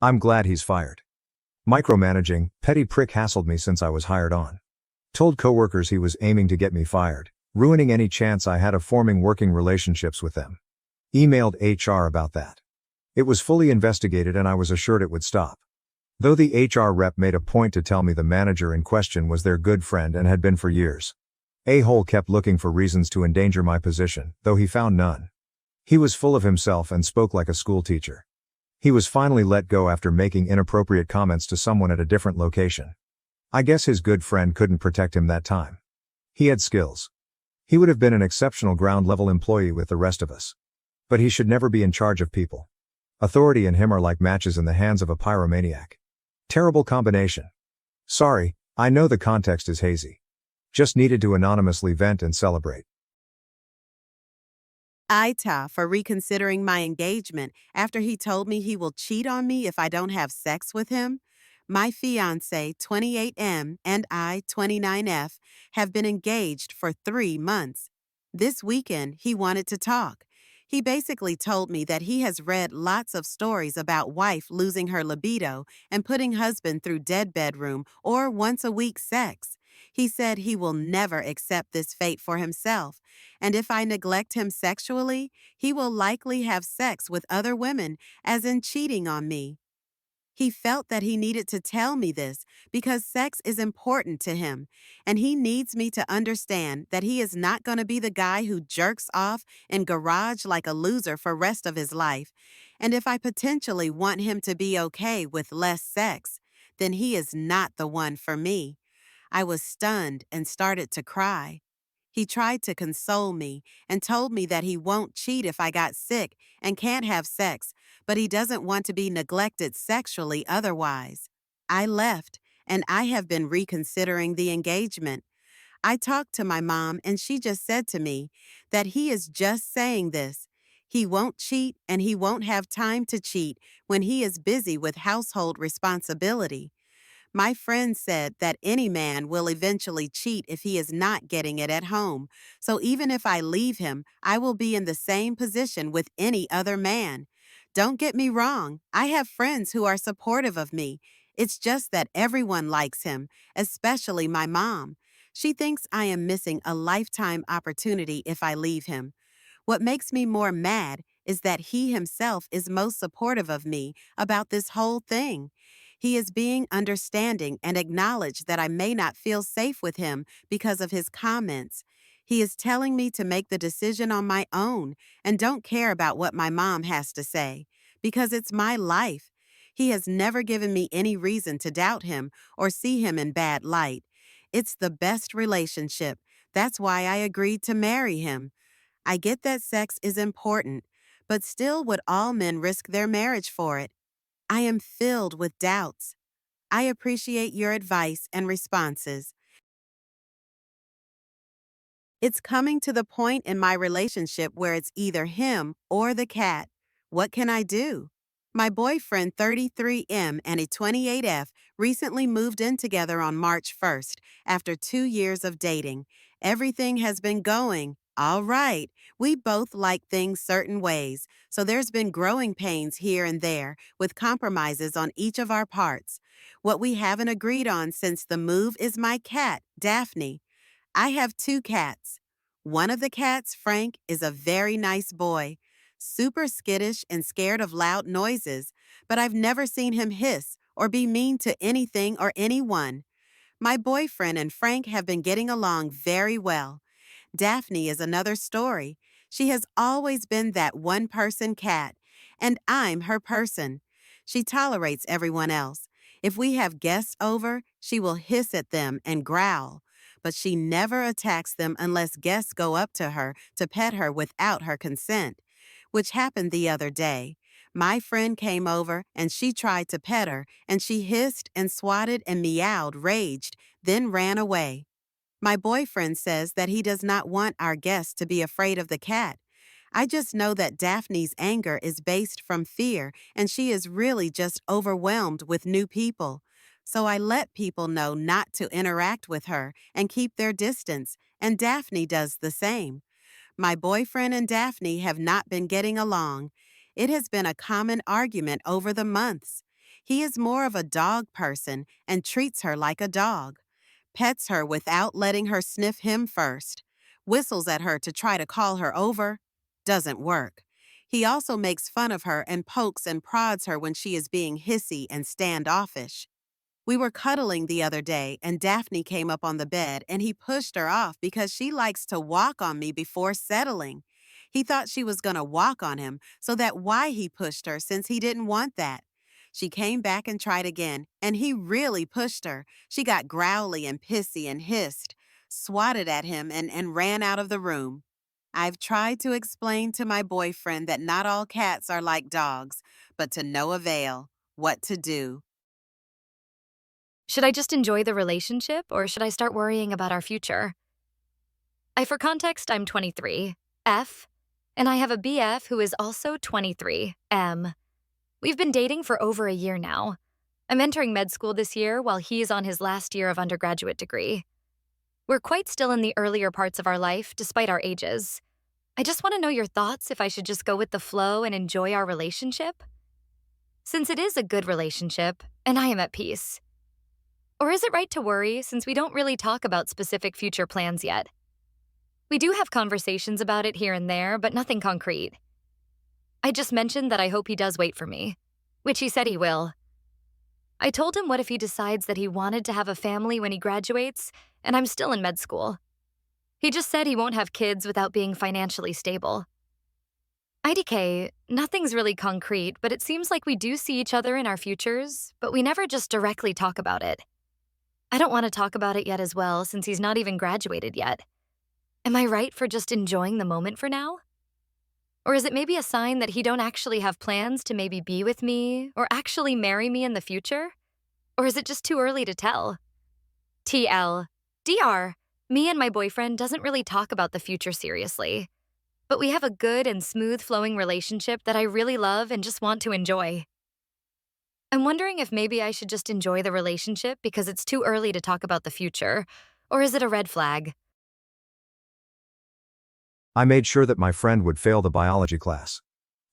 I'm glad he's fired. Micromanaging, petty prick hassled me since I was hired on. Told coworkers he was aiming to get me fired, ruining any chance I had of forming working relationships with them. Emailed HR about that. It was fully investigated and I was assured it would stop. Though the HR rep made a point to tell me the manager in question was their good friend and had been for years. A-hole kept looking for reasons to endanger my position, though he found none. He was full of himself and spoke like a school teacher. He was finally let go after making inappropriate comments to someone at a different location. I guess his good friend couldn't protect him that time. He had skills. He would have been an exceptional ground-level employee with the rest of us. But he should never be in charge of people. Authority and him are like matches in the hands of a pyromaniac. Terrible combination. Sorry, I know the context is hazy. Just needed to anonymously vent and celebrate. Ita for reconsidering my engagement after he told me he will cheat on me if I don't have sex with him. My fiancé, 28M, and I, 29F, have been engaged for 3 months. This weekend, he wanted to talk. He basically told me that he has read lots of stories about wife losing her libido and putting husband through dead bedroom or once-a-week sex. He said he will never accept this fate for himself, and if I neglect him sexually, he will likely have sex with other women, as in cheating on me. He felt that he needed to tell me this because sex is important to him, and he needs me to understand that he is not going to be the guy who jerks off in garage like a loser for rest of his life. And if I potentially want him to be okay with less sex, then he is not the one for me. I was stunned and started to cry. He tried to console me and told me that he won't cheat if I got sick and can't have sex, but he doesn't want to be neglected sexually otherwise. I left, and I have been reconsidering the engagement. I talked to my mom, and she just said to me that he is just saying this. He won't cheat, and he won't have time to cheat when he is busy with household responsibility. My friend said that any man will eventually cheat if he is not getting it at home. So even if I leave him, I will be in the same position with any other man. Don't get me wrong, I have friends who are supportive of me. It's just that everyone likes him, especially my mom. She thinks I am missing a lifetime opportunity if I leave him. What makes me more mad is that he himself is most supportive of me about this whole thing. He is being understanding and acknowledged that I may not feel safe with him because of his comments. He is telling me to make the decision on my own and don't care about what my mom has to say, because it's my life. He has never given me any reason to doubt him or see him in bad light. It's the best relationship. That's why I agreed to marry him. I get that sex is important, but still would all men risk their marriage for it? I am filled with doubts. I appreciate your advice and responses. It's coming to the point in my relationship where it's either him or the cat. What can I do? My boyfriend, 33M, and a 28F, recently moved in together on March 1st after 2 years of dating. Everything has been going all right. We both like things certain ways, so there's been growing pains here and there, with compromises on each of our parts. What we haven't agreed on since the move is my cat, Daphne. I have 2 cats. One of the cats, Frank, is a very nice boy, super skittish and scared of loud noises, but I've never seen him hiss or be mean to anything or anyone. My boyfriend and Frank have been getting along very well. Daphne is another story. She has always been that one-person cat, and I'm her person. She tolerates everyone else. If we have guests over, she will hiss at them and growl, but she never attacks them unless guests go up to her to pet her without her consent, which happened the other day. My friend came over and she tried to pet her, and she hissed and swatted and meowed, raged, then ran away. My boyfriend says that he does not want our guests to be afraid of the cat. I just know that Daphne's anger is based from fear, and she is really just overwhelmed with new people. So I let people know not to interact with her and keep their distance, and Daphne does the same. My boyfriend and Daphne have not been getting along. It has been a common argument over the months. He is more of a dog person and treats her like a dog. Pets her without letting her sniff him first. Whistles at her to try to call her over. Doesn't work. He also makes fun of her and pokes and prods her when she is being hissy and standoffish. We were cuddling the other day and Daphne came up on the bed and he pushed her off because she likes to walk on me before settling. He thought she was going to walk on him, so that's why he pushed her since he didn't want that. She came back and tried again, and he really pushed her. She got growly and pissy and hissed, swatted at him, and ran out of the room. I've tried to explain to my boyfriend that not all cats are like dogs, but to no avail. What to do? Should I just enjoy the relationship or should I start worrying about our future? For context, I'm 23, F, and I have a BF who is also 23, M. We've been dating for over a year now. I'm entering med school this year while he is on his last year of undergraduate degree. We're quite still in the earlier parts of our life, despite our ages. I just want to know your thoughts if I should just go with the flow and enjoy our relationship. Since it is a good relationship, and I am at peace. Or is it right to worry since we don't really talk about specific future plans yet? We do have conversations about it here and there, but nothing concrete. I just mentioned that I hope he does wait for me, which he said he will. I told him what if he decides that he wanted to have a family when he graduates, and I'm still in med school. He just said he won't have kids without being financially stable. IDK, nothing's really concrete, but it seems like we do see each other in our futures, but we never just directly talk about it. I don't want to talk about it yet as well since he's not even graduated yet. Am I right for just enjoying the moment for now? Or is it maybe a sign that he don't actually have plans to maybe be with me or actually marry me in the future? Or is it just too early to tell? TL. DR. Me and my boyfriend doesn't really talk about the future seriously. But we have a good and smooth-flowing relationship that I really love and just want to enjoy. I'm wondering if maybe I should just enjoy the relationship because it's too early to talk about the future, or is it a red flag? I made sure that my friend would fail the biology class.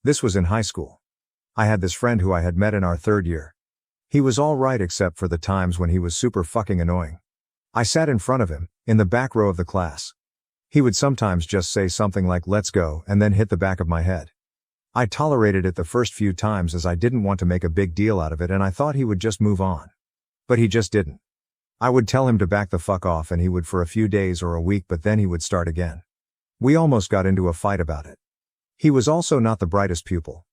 This was in high school. I had this friend who I had met in our third year. He was all right except for the times when he was super fucking annoying. I sat in front of him, in the back row of the class. He would sometimes just say something like "let's go" and then hit the back of my head. I tolerated it the first few times as I didn't want to make a big deal out of it and I thought he would just move on. But he just didn't. I would tell him to back the fuck off and he would for a few days or a week, but then he would start again. We almost got into a fight about it. He was also not the brightest pupil.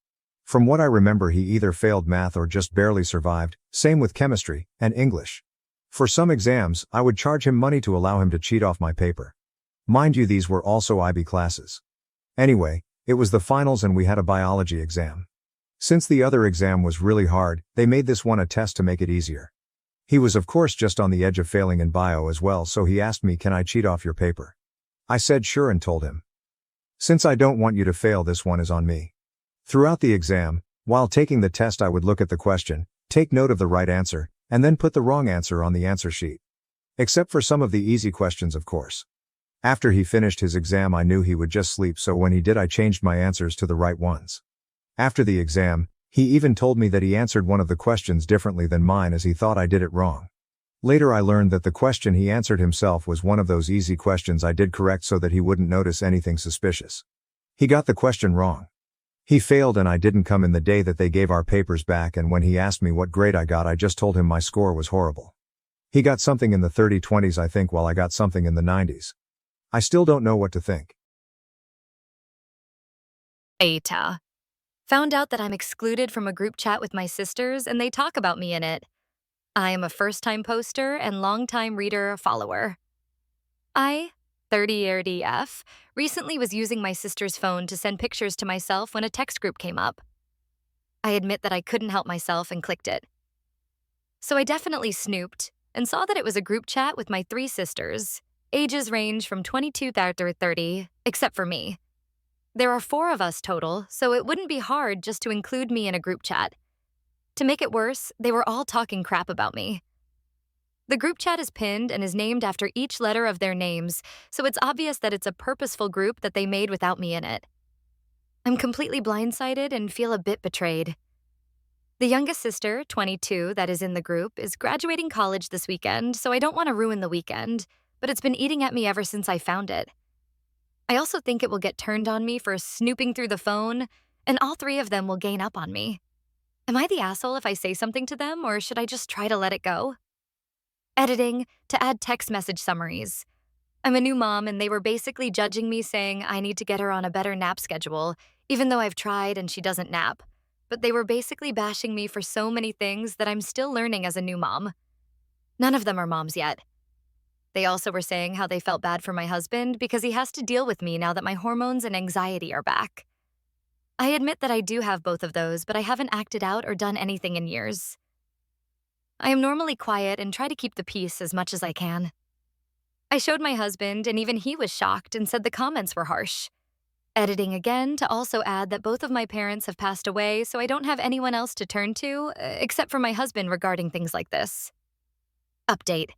From what I remember, he either failed math or just barely survived, same with chemistry and English. For some exams, I would charge him money to allow him to cheat off my paper. Mind you, these were also IB classes. Anyway, it was the finals and we had a biology exam. Since the other exam was really hard, they made this one a test to make it easier. He was of course just on the edge of failing in bio as well, so he asked me, "Can I cheat off your paper?" I said sure and told him, "Since I don't want you to fail, this one is on me." Throughout the exam, while taking the test, I would look at the question, take note of the right answer, and then put the wrong answer on the answer sheet. Except for some of the easy questions, of course. After he finished his exam, I knew he would just sleep, so when he did, I changed my answers to the right ones. After the exam, he even told me that he answered one of the questions differently than mine as he thought I did it wrong. Later I learned that the question he answered himself was one of those easy questions I did correct so that he wouldn't notice anything suspicious. He got the question wrong. He failed and I didn't come in the day that they gave our papers back, and when he asked me what grade I got, I just told him my score was horrible. He got something in the 30-20s I think, while I got something in the 90s. I still don't know what to think. Eta. Found out that I'm excluded from a group chat with my sisters and they talk about me in it. I am a first-time poster and long-time reader follower. I, 30-year DF, recently was using my sister's phone to send pictures to myself when a text group came up. I admit that I couldn't help myself and clicked it. So I definitely snooped and saw that it was a group chat with my 3 sisters. Ages range from 22 to 30, except for me. There are 4 of us total, so it wouldn't be hard just to include me in a group chat. To make it worse, they were all talking crap about me. The group chat is pinned and is named after each letter of their names, so it's obvious that it's a purposeful group that they made without me in it. I'm completely blindsided and feel a bit betrayed. The youngest sister, 22, that is in the group, is graduating college this weekend, so I don't want to ruin the weekend, but it's been eating at me ever since I found it. I also think it will get turned on me for snooping through the phone, and all three of them will gain up on me. Am I the asshole if I say something to them, or should I just try to let it go? Editing to add text message summaries. I'm a new mom, and they were basically judging me, saying I need to get her on a better nap schedule, even though I've tried and she doesn't nap. But they were basically bashing me for so many things that I'm still learning as a new mom. None of them are moms yet. They also were saying how they felt bad for my husband because he has to deal with me now that my hormones and anxiety are back. I admit that I do have both of those, but I haven't acted out or done anything in years. I am normally quiet and try to keep the peace as much as I can. I showed my husband, and even he was shocked and said the comments were harsh. Editing again to also add that both of my parents have passed away, so I don't have anyone else to turn to, except for my husband regarding things like this. Update.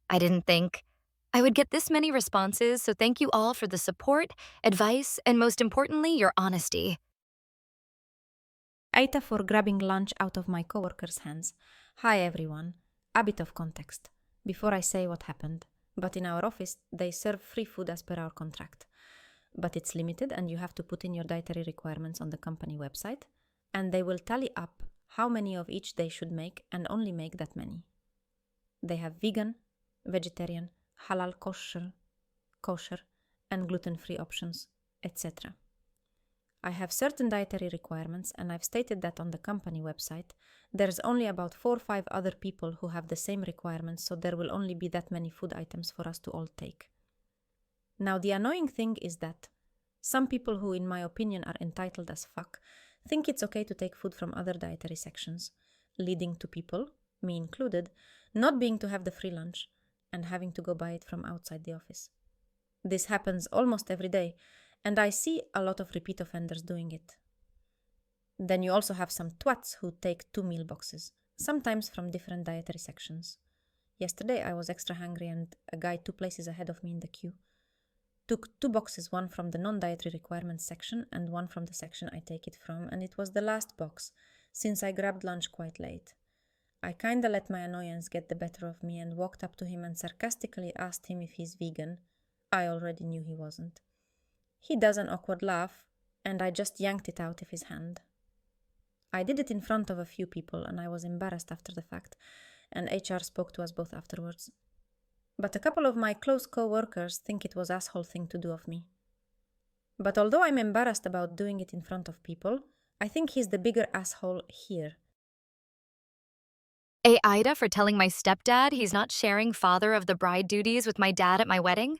I didn't think I would get this many responses, so thank you all for the support, advice, and most importantly, your honesty. Aita for grabbing lunch out of my coworker's hands. Hi everyone. A bit of context before I say what happened. But in our office, they serve free food as per our contract. But it's limited and you have to put in your dietary requirements on the company website, and they will tally up how many of each they should make and only make that many. They have vegan, vegetarian, halal kosher, and gluten-free options, etc. I have certain dietary requirements, and I've stated that on the company website. There's only about 4 or 5 other people who have the same requirements, so there will only be that many food items for us to all take. Now, the annoying thing is that some people who, in my opinion, are entitled as fuck, think it's okay to take food from other dietary sections, leading to people, me included, not being to have the free lunch and having to go buy it from outside the office. This happens almost every day, and I see a lot of repeat offenders doing it. Then you also have some twats who take 2 meal boxes, sometimes from different dietary sections. Yesterday I was extra hungry and a guy 2 places ahead of me in the queue took 2 boxes, one from the non-dietary requirements section and one from the section I take it from, and it was the last box, since I grabbed lunch quite late. I kinda let my annoyance get the better of me and walked up to him and sarcastically asked him if he's vegan. I already knew he wasn't. He does an awkward laugh, and I just yanked it out of his hand. I did it in front of a few people, and I was embarrassed after the fact, and HR spoke to us both afterwards. But a couple of my close co-workers think it was an asshole thing to do of me. But although I'm embarrassed about doing it in front of people, I think he's the bigger asshole here. A Ida for telling my stepdad he's not sharing father of the bride duties with my dad at my wedding?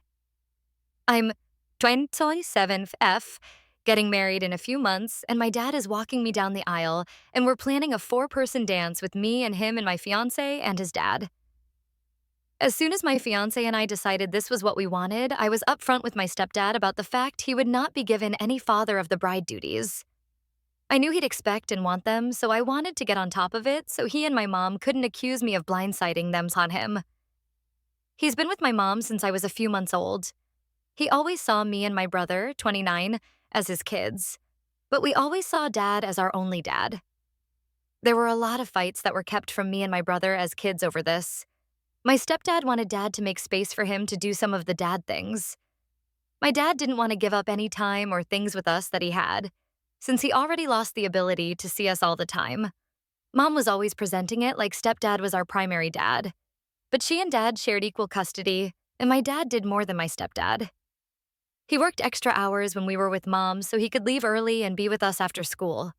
I'm 27th F, getting married in a few months, and my dad is walking me down the aisle, and we're planning a 4-person dance with me and him and my fiancé and his dad. As soon as my fiancé and I decided this was what we wanted, I was upfront with my stepdad about the fact he would not be given any father of the bride duties. I knew he'd expect and want them, so I wanted to get on top of it so he and my mom couldn't accuse me of blindsiding them on him. He's been with my mom since I was a few months old. He always saw me and my brother, 29, as his kids, but we always saw Dad as our only dad. There were a lot of fights that were kept from me and my brother as kids over this. My stepdad wanted Dad to make space for him to do some of the dad things. My dad didn't want to give up any time or things with us that he had, since he already lost the ability to see us all the time. Mom was always presenting it like stepdad was our primary dad, but she and Dad shared equal custody, and my dad did more than my stepdad. He worked extra hours when we were with Mom so he could leave early and be with us after school.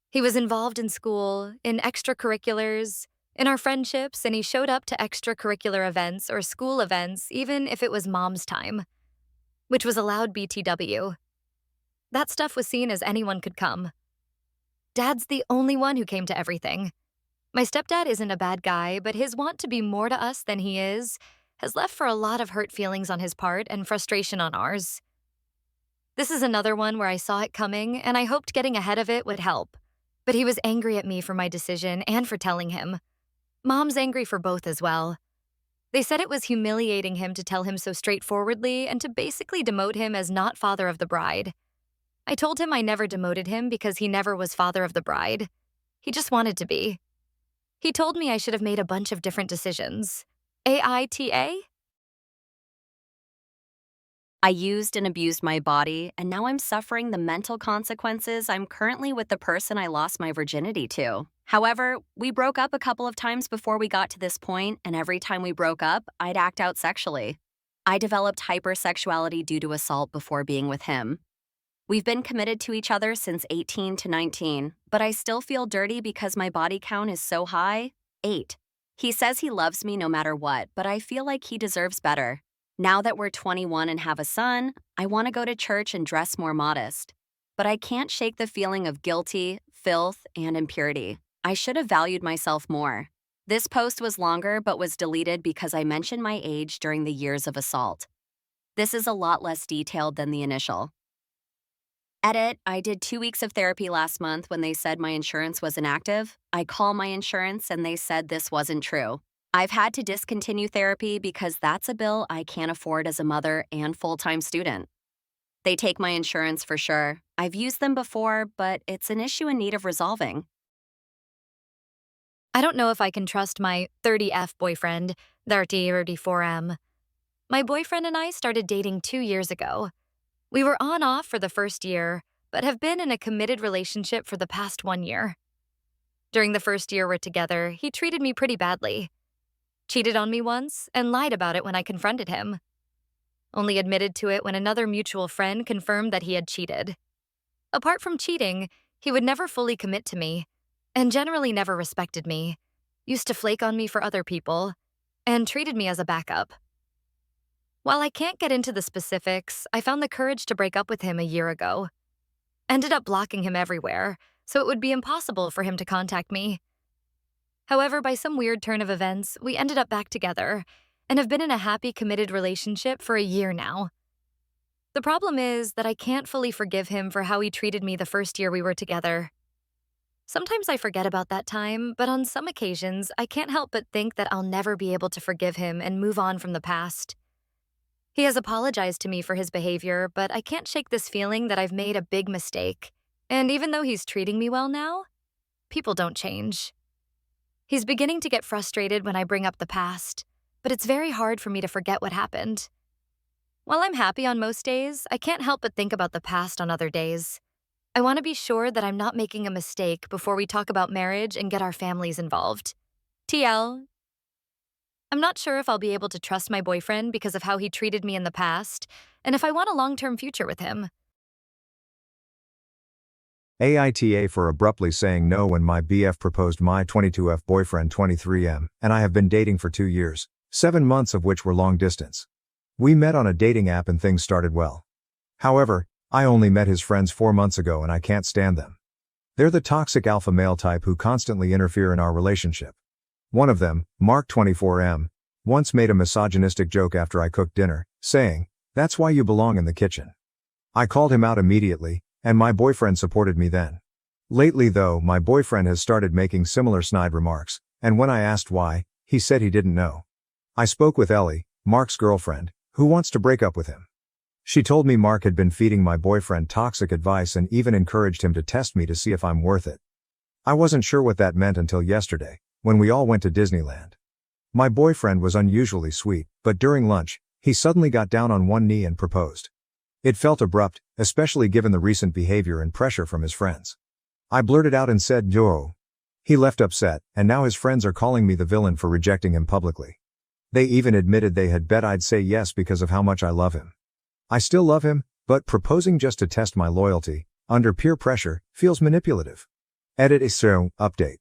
He was involved in school, in extracurriculars, in our friendships, and he showed up to extracurricular events or school events even if it was Mom's time, which was allowed BTW. That stuff was seen as anyone could come. Dad's the only one who came to everything. My stepdad isn't a bad guy, but his want to be more to us than he is has left for a lot of hurt feelings on his part and frustration on ours. This is another one where I saw it coming, and I hoped getting ahead of it would help. But he was angry at me for my decision and for telling him. Mom's angry for both as well. They said it was humiliating him to tell him so straightforwardly and to basically demote him as not father of the bride. I told him I never demoted him because he never was father of the bride. He just wanted to be. He told me I should have made a bunch of different decisions. AITA? I used and abused my body, and now I'm suffering the mental consequences. I'm currently with the person I lost my virginity to. However, we broke up a couple of times before we got to this point, and every time we broke up, I'd act out sexually. I developed hypersexuality due to assault before being with him. We've been committed to each other since 18 to 19, but I still feel dirty because my body count is so high. 8. He says he loves me no matter what, but I feel like he deserves better. Now that we're 21 and have a son, I want to go to church and dress more modest. But I can't shake the feeling of guilty, filth, and impurity. I should have valued myself more. This post was longer but was deleted because I mentioned my age during the years of assault. This is a lot less detailed than the initial. Edit, I did 2 weeks of therapy last month when they said my insurance was inactive. I called my insurance and they said this wasn't true. I've had to discontinue therapy because that's a bill I can't afford as a mother and full-time student. They take my insurance for sure. I've used them before, but it's an issue in need of resolving. I don't know if I can trust my 30F boyfriend, 30 or 34M. My boyfriend and I started dating 2 years ago. We were on-off for the first year, but have been in a committed relationship for the past 1 year. During the first year we're together, he treated me pretty badly. Cheated on me once and lied about it when I confronted him. Only admitted to it when another mutual friend confirmed that he had cheated. Apart from cheating, he would never fully commit to me, and generally never respected me, used to flake on me for other people, and treated me as a backup. While I can't get into the specifics, I found the courage to break up with him a year ago. Ended up blocking him everywhere, so it would be impossible for him to contact me. However, by some weird turn of events, we ended up back together and have been in a happy, committed relationship for a year now. The problem is that I can't fully forgive him for how he treated me the first year we were together. Sometimes I forget about that time, but on some occasions, I can't help but think that I'll never be able to forgive him and move on from the past. He has apologized to me for his behavior, but I can't shake this feeling that I've made a big mistake. And even though he's treating me well now, people don't change. He's beginning to get frustrated when I bring up the past, but it's very hard for me to forget what happened. While I'm happy on most days, I can't help but think about the past on other days. I want to be sure that I'm not making a mistake before we talk about marriage and get our families involved. TL. I'm not sure if I'll be able to trust my boyfriend because of how he treated me in the past, and if I want a long-term future with him. AITA for abruptly saying no when my BF proposed my 22F boyfriend 23M, and I have been dating for 2 years, 7 months of which were long distance. We met on a dating app and things started well. However, I only met his friends 4 months ago and I can't stand them. They're the toxic alpha male type who constantly interfere in our relationship. One of them, Mark 24M, once made a misogynistic joke after I cooked dinner, saying, "That's why you belong in the kitchen." I called him out immediately, and my boyfriend supported me then. Lately though, my boyfriend has started making similar snide remarks, and when I asked why, he said he didn't know. I spoke with Ellie, Mark's girlfriend, who wants to break up with him. She told me Mark had been feeding my boyfriend toxic advice and even encouraged him to test me to see if I'm worth it. I wasn't sure what that meant until yesterday, when we all went to Disneyland. My boyfriend was unusually sweet, but during lunch, he suddenly got down on one knee and proposed. It felt abrupt, especially given the recent behavior and pressure from his friends. I blurted out and said, "Yo." He left upset, and now his friends are calling me the villain for rejecting him publicly. They even admitted they had bet I'd say yes because of how much I love him. I still love him, but proposing just to test my loyalty, under peer pressure, feels manipulative. Edit ISO, update.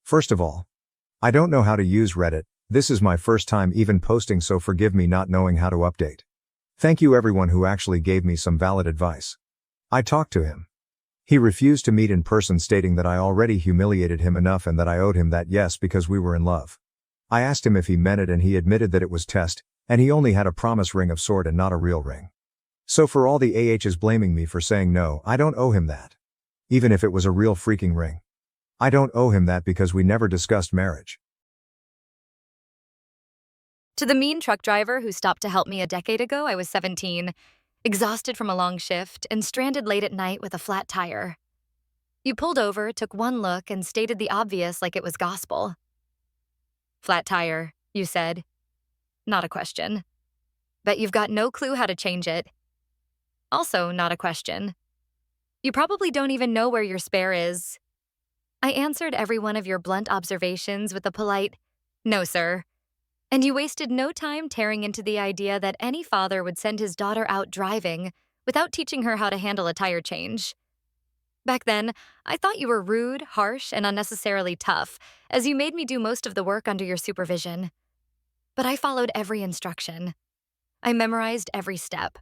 First of all, I don't know how to use Reddit. This is my first time even posting, so forgive me not knowing how to update. Thank you everyone who actually gave me some valid advice. I talked to him. He refused to meet in person, stating that I already humiliated him enough and that I owed him that yes because we were in love. I asked him if he meant it and he admitted that it was test, and he only had a promise ring of sort and not a real ring. So for all the AHs blaming me for saying no, I don't owe him that. Even if it was a real freaking ring. I don't owe him that because we never discussed marriage. To the mean truck driver who stopped to help me a decade ago, I was 17, exhausted from a long shift and stranded late at night with a flat tire. You pulled over, took one look, and stated the obvious like it was gospel. Flat tire, you said. Not a question. Bet you've got no clue how to change it. Also, not a question. You probably don't even know where your spare is. I answered every one of your blunt observations with a polite, "No, sir." And you wasted no time tearing into the idea that any father would send his daughter out driving without teaching her how to handle a tire change. Back then, I thought you were rude, harsh, and unnecessarily tough, as you made me do most of the work under your supervision. But I followed every instruction. I memorized every step.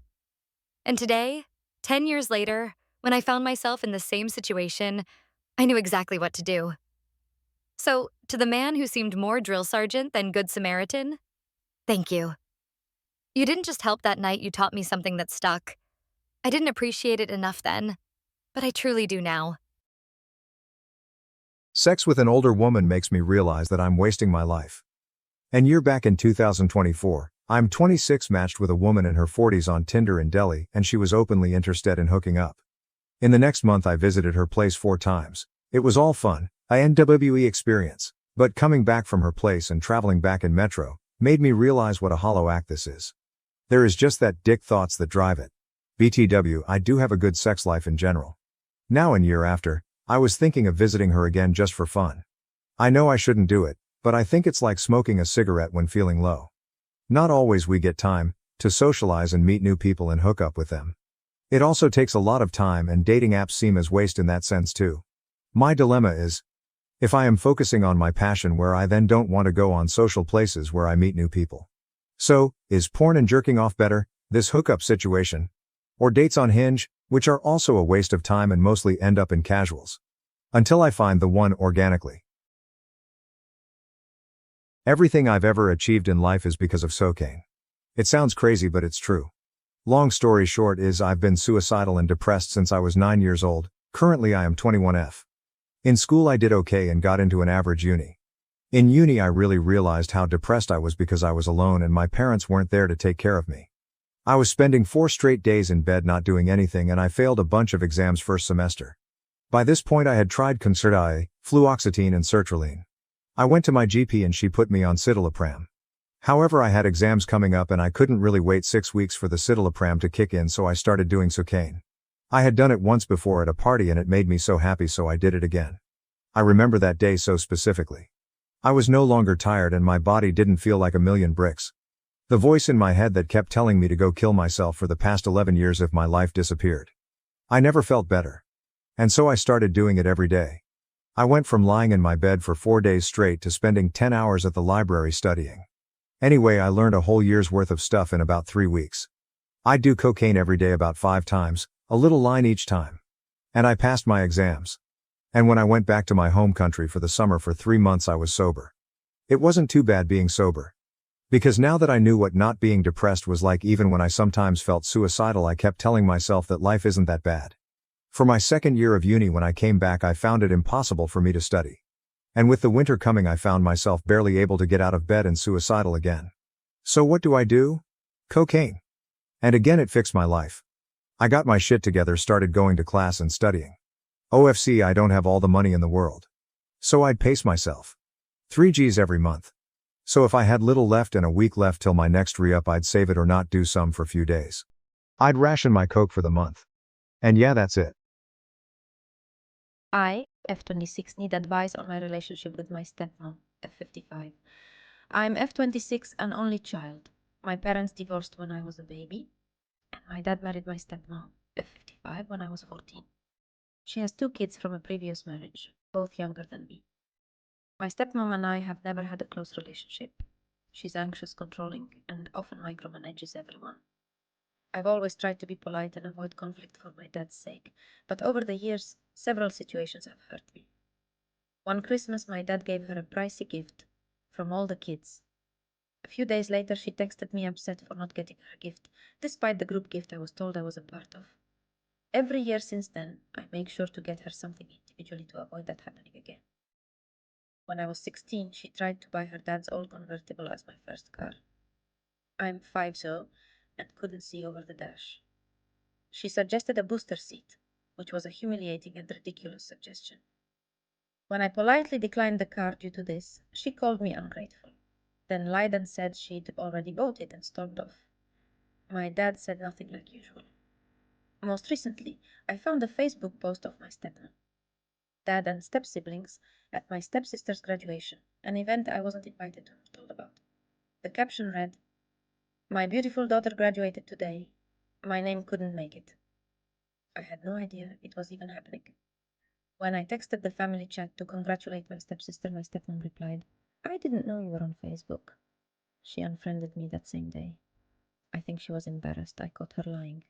And today, 10 years later, when I found myself in the same situation, I knew exactly what to do. So, to the man who seemed more drill sergeant than Good Samaritan, thank you. You didn't just help that night, you taught me something that stuck. I didn't appreciate it enough then, but I truly do now. Sex with an older woman makes me realize that I'm wasting my life. And year back in 2024, I'm 26, matched with a woman in her 40s on Tinder in Delhi, and she was openly interested in hooking up. In the next month I visited her place 4 times. It was all fun, a NWE experience. But coming back from her place and traveling back in metro, made me realize what a hollow act this is. There is just that dick thoughts that drive it. BTW, I do have a good sex life in general. Now in year after, I was thinking of visiting her again just for fun. I know I shouldn't do it, but I think it's like smoking a cigarette when feeling low. Not always we get time to socialize and meet new people and hook up with them. It also takes a lot of time, and dating apps seem as waste in that sense too. My dilemma is, if I am focusing on my passion where I then don't want to go on social places where I meet new people. So, is porn and jerking off better, this hookup situation? Or dates on Hinge, which are also a waste of time and mostly end up in casuals? Until I find the one organically. Everything I've ever achieved in life is because of cocaine. It sounds crazy, but it's true. Long story short is I've been suicidal and depressed since I was 9 years old. Currently I am 21F. In school I did okay and got into an average uni. In uni I really realized how depressed I was because I was alone and my parents weren't there to take care of me. I was spending 4 straight days in bed not doing anything, and I failed a bunch of exams first semester. By this point I had tried Concerta, fluoxetine and sertraline. I went to my GP and she put me on citalopram. However, I had exams coming up and I couldn't really wait 6 weeks for the citalopram to kick in, so I started doing cocaine. I had done it once before at a party and it made me so happy, so I did it again. I remember that day so specifically. I was no longer tired and my body didn't feel like a million bricks. The voice in my head that kept telling me to go kill myself for the past 11 years if my life disappeared. I never felt better. And so I started doing it every day. I went from lying in my bed for 4 days straight to spending 10 hours at the library studying. Anyway, I learned a whole year's worth of stuff in about 3 weeks. I'd do cocaine every day about 5 times, a little line each time. And I passed my exams. And when I went back to my home country for the summer for 3 months I was sober. It wasn't too bad being sober. Because now that I knew what not being depressed was like, even when I sometimes felt suicidal, I kept telling myself that life isn't that bad. For my second year of uni when I came back I found it impossible for me to study. And with the winter coming I found myself barely able to get out of bed and suicidal again. So what do? Cocaine. And again it fixed my life. I got my shit together, started going to class and studying. OFC, I don't have all the money in the world. So I'd pace myself. 3 Gs every month. So if I had little left and a week left till my next re-up, I'd save it or not do some for a few days. I'd ration my coke for the month. And yeah, that's it. I, F26, need advice on my relationship with my stepmom, F55. I'm F26, an only child. My parents divorced when I was a baby, and my dad married my stepmom, F55, when I was 14. She has 2 kids from a previous marriage, both younger than me. My stepmom and I have never had a close relationship. She's anxious, controlling, and often micromanages everyone. I've always tried to be polite and avoid conflict for my dad's sake, but over the years, several situations have hurt me. One Christmas, my dad gave her a pricey gift from all the kids. A few days later, she texted me upset for not getting her gift, despite the group gift I was told I was a part of. Every year since then, I make sure to get her something individually to avoid that happening again. When I was 16, she tried to buy her dad's old convertible as my first car. I'm 5'0" and couldn't see over the dash. She suggested a booster seat, which was a humiliating and ridiculous suggestion. When I politely declined the car due to this, she called me ungrateful, then lied and said she'd already bought it and stormed off. My dad said nothing like usual. Most recently, I found a Facebook post of my stepmom, dad and step-siblings at my stepsister's graduation, an event I wasn't invited to or told about. The caption read, "My beautiful daughter graduated today. My name couldn't make it." I had no idea it was even happening. When I texted the family chat to congratulate my stepsister, my stepmom replied, "I didn't know you were on Facebook." She unfriended me that same day. I think she was embarrassed I caught her lying.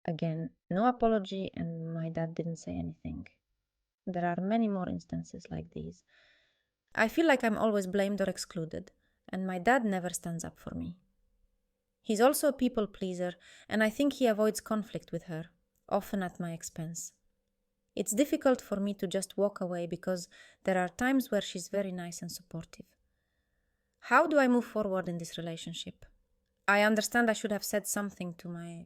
Again, no apology, and my dad didn't say anything. There are many more instances like these. I feel like I'm always blamed or excluded, and my dad never stands up for me. He's also a people pleaser, and I think he avoids conflict with her, often at my expense. It's difficult for me to just walk away because there are times where she's very nice and supportive. How do I move forward in this relationship? I understand I should have said something to my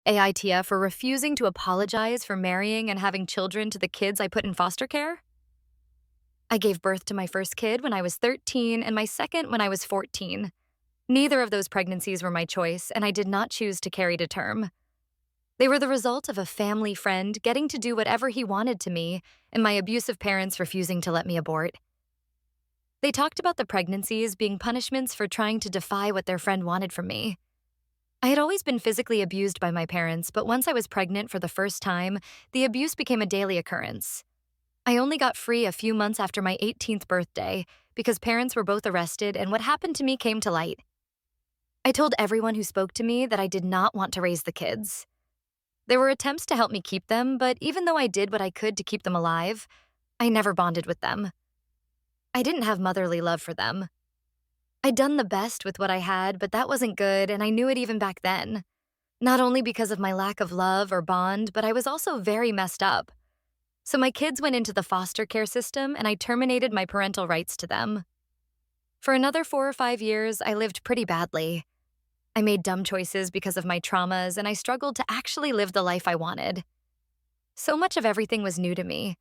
AITF for refusing to apologize for marrying and having children to the kids I put in foster care? I gave birth to my first kid when I was 13 and my second when I was 14. Neither of those pregnancies were my choice, and I did not choose to carry to term. They were the result of a family friend getting to do whatever he wanted to me and my abusive parents refusing to let me abort. They talked about the pregnancies being punishments for trying to defy what their friend wanted from me. I had always been physically abused by my parents, but once I was pregnant for the first time, the abuse became a daily occurrence. I only got free a few months after my 18th birthday because parents were both arrested and what happened to me came to light. I told everyone who spoke to me that I did not want to raise the kids. There were attempts to help me keep them, but even though I did what I could to keep them alive, I never bonded with them. I didn't have motherly love for them. I'd done the best with what I had, but that wasn't good, and I knew it even back then. Not only because of my lack of love or bond, but I was also very messed up. So my kids went into the foster care system, and I terminated my parental rights to them. For another 4 or 5 years, I lived pretty badly. I made dumb choices because of my traumas, and I struggled to actually live the life I wanted. So much of everything was new to me,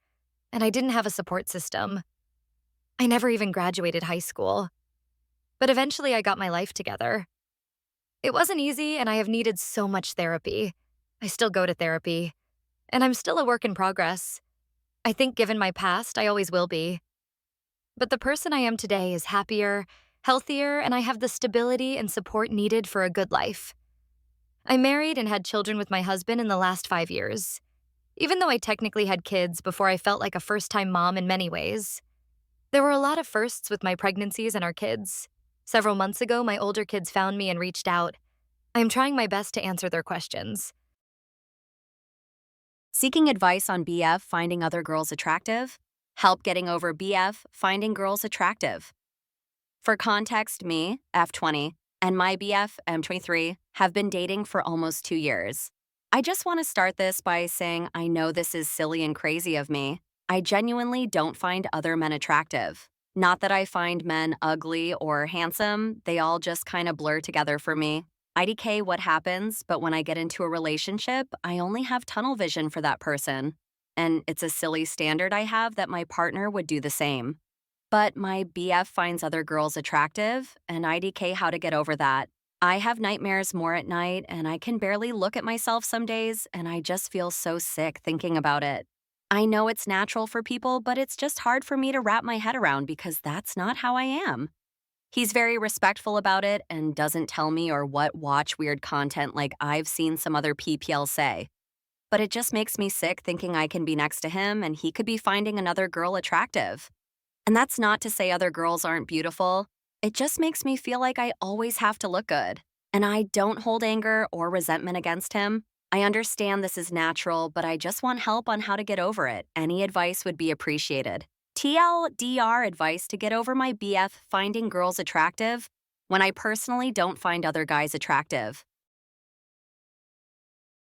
and I didn't have a support system. I never even graduated high school. But eventually I got my life together. It wasn't easy, and I have needed so much therapy. I still go to therapy, and I'm still a work in progress. I think given my past, I always will be. But the person I am today is happier, healthier, and I have the stability and support needed for a good life. I married and had children with my husband in the last 5 years. Even though I technically had kids before I felt like a first-time mom in many ways. There were a lot of firsts with my pregnancies and our kids. Several months ago, my older kids found me and reached out. I am trying my best to answer their questions. Seeking advice on BF finding other girls attractive? Help getting over BF finding girls attractive. For context, me, F20, and my BF, M23, have been dating for almost 2 years. I just want to start this by saying I know this is silly and crazy of me. I genuinely don't find other men attractive. Not that I find men ugly or handsome, they all just kind of blur together for me. IDK what happens, but when I get into a relationship, I only have tunnel vision for that person. And it's a silly standard I have that my partner would do the same. But my BF finds other girls attractive, and IDK how to get over that. I have nightmares more at night, and I can barely look at myself some days, and I just feel so sick thinking about it. I know it's natural for people, but it's just hard for me to wrap my head around because that's not how I am. He's very respectful about it and doesn't tell me or what watch weird content like I've seen some other PPL say. But it just makes me sick thinking I can be next to him and he could be finding another girl attractive. And that's not to say other girls aren't beautiful. It just makes me feel like I always have to look good. And I don't hold anger or resentment against him. I understand this is natural, but I just want help on how to get over it. Any advice would be appreciated. TLDR advice to get over my BF finding girls attractive when I personally don't find other guys attractive.